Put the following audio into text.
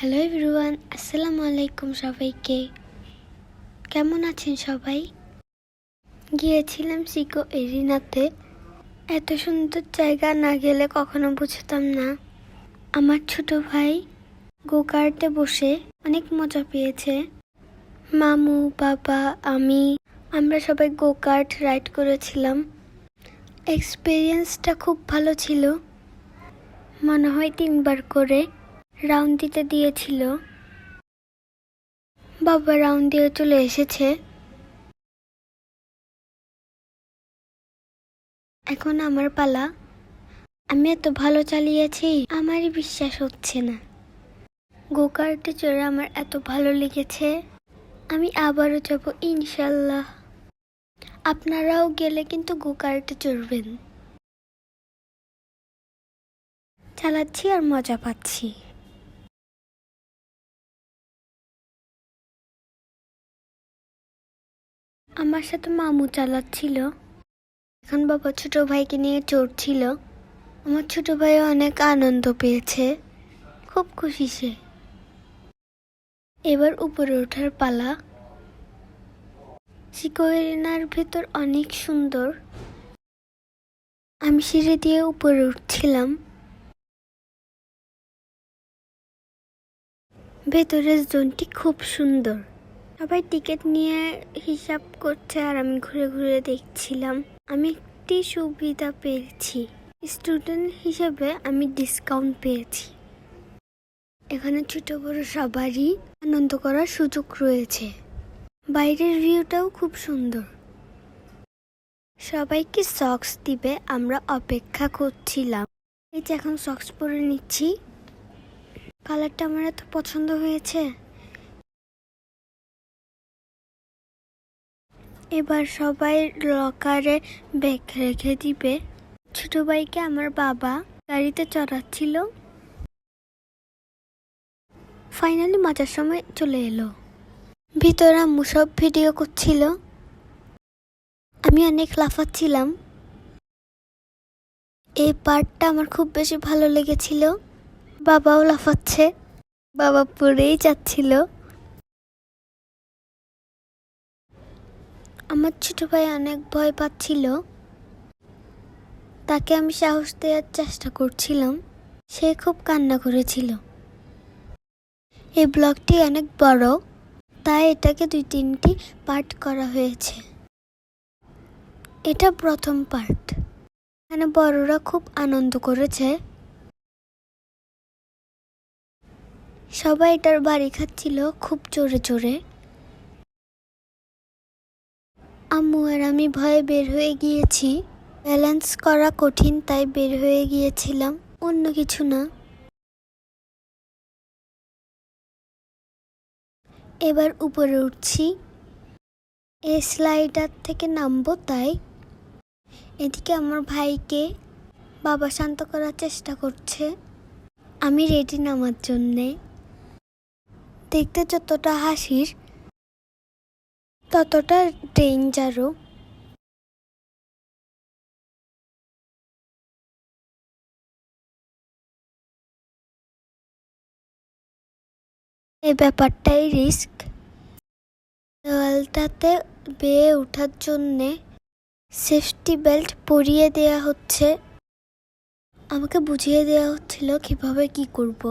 Hello everyone, আসসালামু আলাইকুম সবাইকে। কেমন আছেন সবাই? গিয়েছিলাম সিকো এরিনাতে। এত সুন্দর জায়গা না গেলে কখনো বুঝতাম না। আমার ছোট ভাই গোকার্টে বসে অনেক মজা পেয়েছে। মামু, বাবা, আমরা সবাই গোকার্ট রাইড করেছিলাম। এক্সপিরিয়েন্সটা খুব ভালো ছিল। মনে হয় 3বার করে রাউন্ড দিতে দিয়েছিল। বাবা রাউন্ড দিয়ে চলে এসেছে। এখন আমার পালা। আমি এত ভালো চালিয়েছি, আমারই বিশ্বাস হচ্ছে না। গোকার্টে চড়ে আমার এত ভালো লেগেছে। আমি আবারও যাব ইনশাল্লাহ। আপনারাও গেলে কিন্তু গোকার্টে চড়বেন। চালাচ্ছি আর মজা পাচ্ছি। আমার সাথে মামু চালাচ্ছিল। এখন বাবা ছোট ভাইকে নিয়ে চড়ছিল। আমার ছোট ভাই অনেক আনন্দ পেয়েছে, খুব খুশি সে। এবার উপরে ওঠার পালা। সিকো এরিনার ভেতর অনেক সুন্দর। আমি সিঁড়ি দিয়ে উপরে উঠছিলাম। ভেতরের জোনটি খুব সুন্দর। সবাই টিকিট নিয়ে হিসাব করছে আর আমি ঘুরে ঘুরে দেখছিলাম। আমি একটি সুবিধা পেয়েছি, স্টুডেন্ট হিসেবে আমি ডিসকাউন্ট পেয়েছি। এখানে ছোট বড় সবারই আনন্দ করার সুযোগ রয়েছে। বাইরের ভিউটাও খুব সুন্দর। সবাইকে সক্স দিবে, আমরা অপেক্ষা করছিলাম। এই যে এখন সক্স পরে নিচ্ছি। কালারটা আমার এত পছন্দ হয়েছে। এবার সবাই লকারে ব্যাগ রেখে দিবে। ছোট ভাইকে আমার বাবা গাড়িতে চড়াচ্ছিল। ফাইনালি মজার সময় চলে এলো। ভিতরে আম্মু সব ভিডিও করছিল। আমি অনেক লাফাচ্ছিলাম। এই পার্টটা আমার খুব বেশি ভালো লেগেছিল। বাবাও লাফাচ্ছে, বাবা পড়েই যাচ্ছিল। আমার ছোট ভাই অনেক ভয় পাচ্ছিল। তাকে আমি সাহস দেওয়ার চেষ্টা করছিলাম। সে খুব কান্না করেছিল। এই ব্লগটি অনেক বড়, তাই এটাকে 2-3টি পার্ট করা হয়েছে। এটা প্রথম পার্ট। এখানে বড়রা খুব আনন্দ করেছে। সবাই এটার বাড়ি খাচ্ছিল খুব জোরে জোরে। আম্মু আর আমি ভয়ে বের হয়ে গিয়েছি। ব্যালেন্স করা কঠিন, তাই বের হয়ে গিয়েছিলাম, অন্য কিছু না। এবার উপরে উঠছি। এই স্লাইডার থেকে নামবো, তাই এদিকে আমার ভাইকে বাবা শান্ত করার চেষ্টা করছে। আমি রেডি নামার জন্যে। দেখতে যতটা হাসির ততটা ডেঞ্জারও। এই ব্যাপারটাই রিস্ক। দেওয়ালটাতে বেয়ে ওঠার জন্যে সেফটি বেল্ট পরিয়ে দেয়া হচ্ছে। আমাকে বুঝিয়ে দেওয়া হচ্ছিল কিভাবে কি করব।